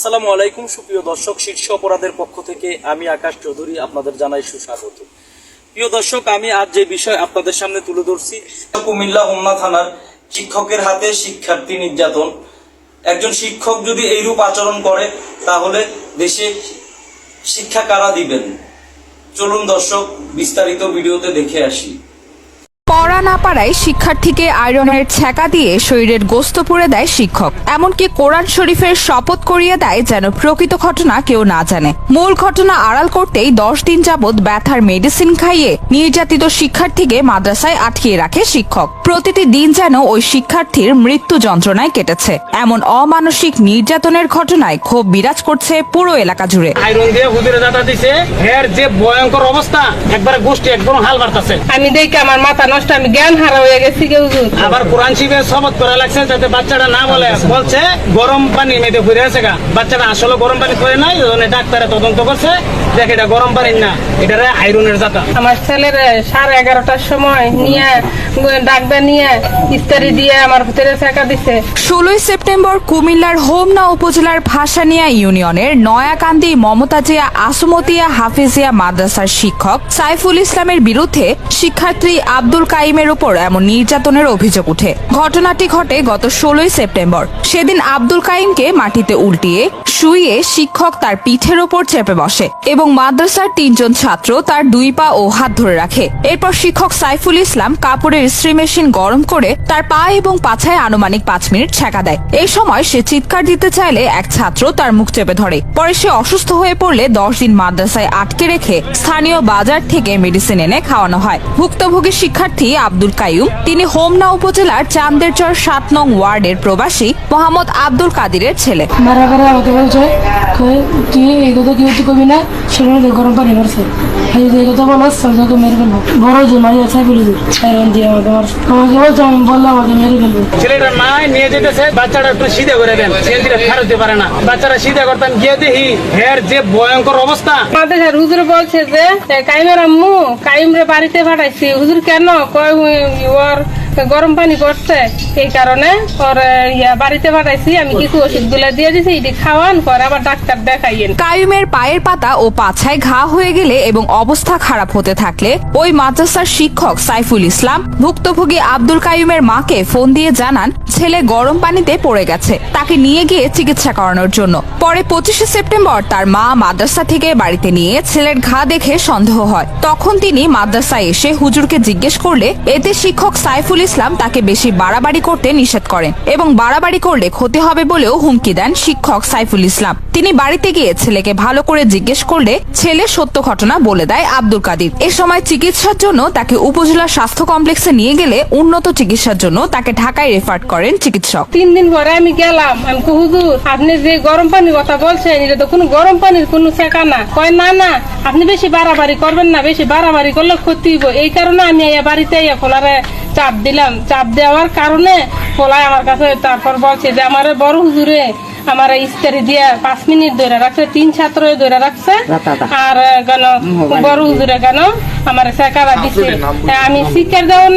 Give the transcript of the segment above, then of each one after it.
আসসালামু আলাইকুম সুপ্রিয় দর্শক, শীর্ষ অপরাধের পক্ষ থেকে আমি আকাশ চৌধুরী আপনাদের জানাই সুস্বাগত। প্রিয় দর্শক, আমি আজ যে বিষয় আপনাদের সামনে তুলে ধরছি, কুমিল্লা হোমনা থানার শিক্ষকের হাতে শিক্ষার্থী নির্যাতন। একজন শিক্ষক যদি এইরূপ আচরণ করে তাহলে দেশে শিক্ষা কারা দিবেন? চলুন দর্শক, বিস্তারিত ভিডিওতে দেখে আসি। পড়া না পারায় শিক্ষার্থীকে আয়রনের ছ্যাঁকা দিয়ে শরীরের গোস্ত পুড়ে দেয় শিক্ষক। এমনকি কোরআন শরীফের শপথ করিয়ে দেয় যেন প্রকৃত ঘটনা কেউ না জানে। মূল ঘটনা আড়াল করতেই 10 দিন যাবৎ ব্যথার মেডিসিন খাইয়ে নির্যাতিত শিক্ষার্থীকে মাদ্রাসায় আটকিয়ে রাখে শিক্ষক। প্রতিটি দিন যেন ওই শিক্ষার্থীর মৃত্যু যন্ত্রণায় কেটেছে। এমন অমানসিক নির্যাতনের ঘটনায় ক্ষোভ বিরাজ করছে পুরো এলাকা জুড়ে। আয়রন দিয়ে হুজুরে দাদা দিছে, এর যে ভয়ঙ্কর অবস্থা, একবারে গোষ্ঠী একদম হাল বাড়তাছে। আমি দেখি আমার মাথা নষ্ট, আমি জ্ঞান হারা হয়ে গেছি। আবার কোরআন শরীফে শপথ করা লাগছে যাতে বাচ্চাটা না বলে, বলছে গরম পানি মেয়েদের ঘুরে আছে গা, বাচ্চাটা আসলে গরম পানি করে নাই, ডাক্তারে তদন্ত করছে, দেখ এটা গরম পানি না, এটা আয়রনের জাতা। আমার ছেলের 11:30টার সময় নিয়ে ডাক্তার নিয়ে ইস্তারি দিয়ে আমার ভিতরে ছেঁকা দিছে। 16 সেপ্টেম্বর কুমিল্লার হোমনা উপজেলার ভাসানিয়া ইউনিয়নের নয়াকান্দি মমতাজিয়া আসমতিয়া হাফিজিয়া মাদ্রাসার শিক্ষক সাইফুল ইসলামের বিরুদ্ধে শিক্ষার্থী আব্দুল কাইমের উপর এমন নির্যাতনের অভিযোগ উঠে। ঘটনাটি ঘটে গত 16 সেপ্টেম্বর। সেদিন আব্দুল কাইমকে মাটিতে উল্টিয়ে শুইয়ে শিক্ষক তার পিঠের ওপর চেপে বসে এবং মাদ্রাসার 3 জন ছাত্র তার 2 পা ও হাত ধরে রাখে। এরপর শিক্ষক সাইফুল ইসলাম কাপড়ের ইস্ত্রি মেশিন গরম করে তার পা এবং পাছায় আনুমানিক 5 মিনিট ছ্যাঁকা দেয়। এই সময় সে চিৎকার দিতে চাইলে এক ছাত্র তার মুখ চেপে ধরে। পরে সে অসুস্থ হয়ে পড়লে 10 দিন মাদ্রাসায় আটকে রেখে স্থানীয় বাজার থেকে মেডিসিন এনে খাওয়ানো হয়। ভুক্তভোগী শিক্ষার্থী আব্দুল কাইম, তিনি হোমনা উপজেলার চান্দেরচর 7 নং ওয়ার্ডের প্রবাসী মোহাম্মদ আব্দুল কাদিরের ছেলে। আমাকে বলছে তুই এই কথা কি হতে কবি না, সেখানে গরম পানি মারছে, এই কথা বলার তোকে মেরে ফেলবো। বড় যে মারি আছে বলে দিয়ে আমাকে বলছে, আমি বললাম আমাকে মেরে ফেলবো। ছেলেটা নাই নিয়ে যেতেছে, বাচ্চাটা একটু সিধে করে দেন, ছেলেটা ফেরত দিতে পারে না। বাচ্চারা সিধে করতাম গিয়ে দেখি হের যে ভয়ঙ্কর অবস্থা। আমাদের হুজুর বলছে যে কাইমের আম্মু কাইমরে বাড়িতে পাঠাইছি। হুজুর কেন? কয় ওর গরম পানি পড়ছে, এই কারণে ওর বাড়িতে পাঠাইছি। আমি কিছু ওষুধ গুলা দিয়ে দিছি, এটি খাওয়ান পর আবার ডাক্তার দেখাইয়েন। কাইমের পায়ের পাতা ও পাছায় ঘা হয়ে গেলে এবং অবস্থা খারাপ হতে থাকলে ওই মাদ্রাসার শিক্ষক সাইফুল ইসলাম ভুক্তভোগী আব্দুল কাইমের মাকে ফোন দিয়ে জানান ছেলে গরম পানিতে পড়ে গেছে, তাকে নিয়ে গিয়ে চিকিৎসা করানোর জন্য। পরে 25 সেপ্টেম্বর তার মা মাদ্রাসা থেকে বাড়িতে নিয়ে ছেলের ঘা দেখে সন্দেহ হয়। তখন তিনি মাদ্রাসায় এসে হুজুরকে জিজ্ঞেস করলে এতে শিক্ষক সাইফুল ইসলাম তাকে বেশি বাড়াবাড়ি করতে নিষেধ করেন এবং বাড়াবাড়ি করলে ক্ষতি হবে বলেও হুমকি দেন শিক্ষক সাইফুল ইসলাম। তিনি বাড়িতে গিয়ে ছেলেকে ভালো করে জিজ্ঞেস করলে ছেলে সত্য ঘটনা বলে দেয় আব্দুল কাদির। এ সময় চিকিৎসার জন্য তাকে উপজেলা স্বাস্থ্য কমপ্লেক্সে নিয়ে গেলে উন্নত চিকিৎসার জন্য তাকে ঢাকায় রেফার করেন চিকিৎসক। 3 দিন পরে আমি গেলাম, আমি হুজুর আপনি যে গরম পানির কথা বলছেন এটা তো কোনো গরম পানির কোনো ছেঁকা না। কয় না না, আপনি বেশি বাড়াবাড়ি করবেন না, বেশি বাড়াবাড়ি করলে ক্ষতি হইব। এই কারণে আমি বাড়িতে ফোলারে চাপ দিলাম। চাপ দেওয়ার কারণে ফোলায় আমার কাছে তারপর বলছে যে আমার বড় হুজুরে আমার ইস্তারি দিয়ে 5 মিনিট ধরে রাখছে, 3 ছাত্র ধরে রাখছে, আর কেন বড় হুজুরে কেন আমার ছেঁকা দিচ্ছে। আমি শিক্ষার দেওয়া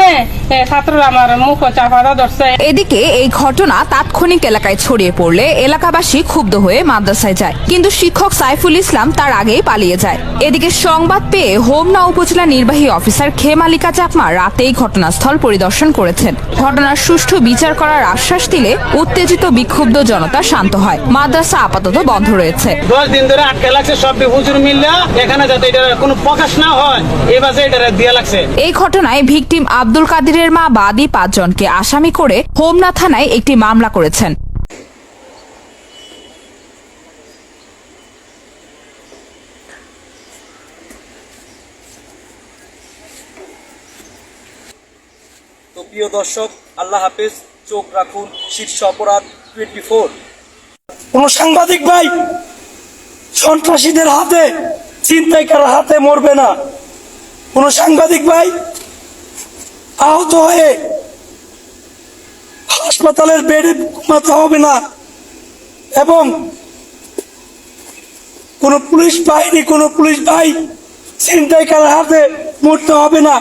ছাত্ররা আমার মুখ চাপা ধরছে। এদিকে এই ঘটনা তাৎক্ষণিক এলাকায় ছড়িয়ে পড়লে এলাকাবাসী ক্ষুব্ধ হয়ে মাদ্রাসায় যায়, কিন্তু শিক্ষক সাইফুল ইসলাম তার আগেই পালিয়ে যায়। এদিকে সংবাদ পেয়ে হোমনা উপজেলা নির্বাহী অফিসার খেমালিকা চাকমা রাতেই ঘটনাস্থল পরিদর্শন করেছেন। ঘটনার সুষ্ঠু বিচার করার আশ্বাস দিলে উত্তেজিত বিক্ষুব্ধ জনতা শান্ত হয়। মাদ্রাসা আপাতত বন্ধ রয়েছে। 10 দিন ধরে আটকে লাগছে, সব হুজুর মিললে এখানে যাতে এটা কোনো প্রকাশ না হয় এই বাজে এটা দিয়ে লাগছে। এই ঘটনায় ভিকটিম আব্দুল কাদিরের মা বাদী 5 জনকে আসামি করে হোমনা থানায় একটি মামলা করেছেন। তো প্রিয় দর্শক, আল্লাহ হাফেজ। চোখ রাখুন শীর্ষ অপরাধ 24। কোন সাংবাদিক ভাই সন্ত্রাসীদের হাতে, ছিনতাইকারীর হাতে মরবে না। কোন সাংবাদিক ভাই আহত হয়ে হাসপাতালের বেডে ঘুমাতে হবে না, এবং কোন পুলিশ বাহিনী, কোন পুলিশ ভাই ছিনতাইকারীর হাতে মরতে হবে না।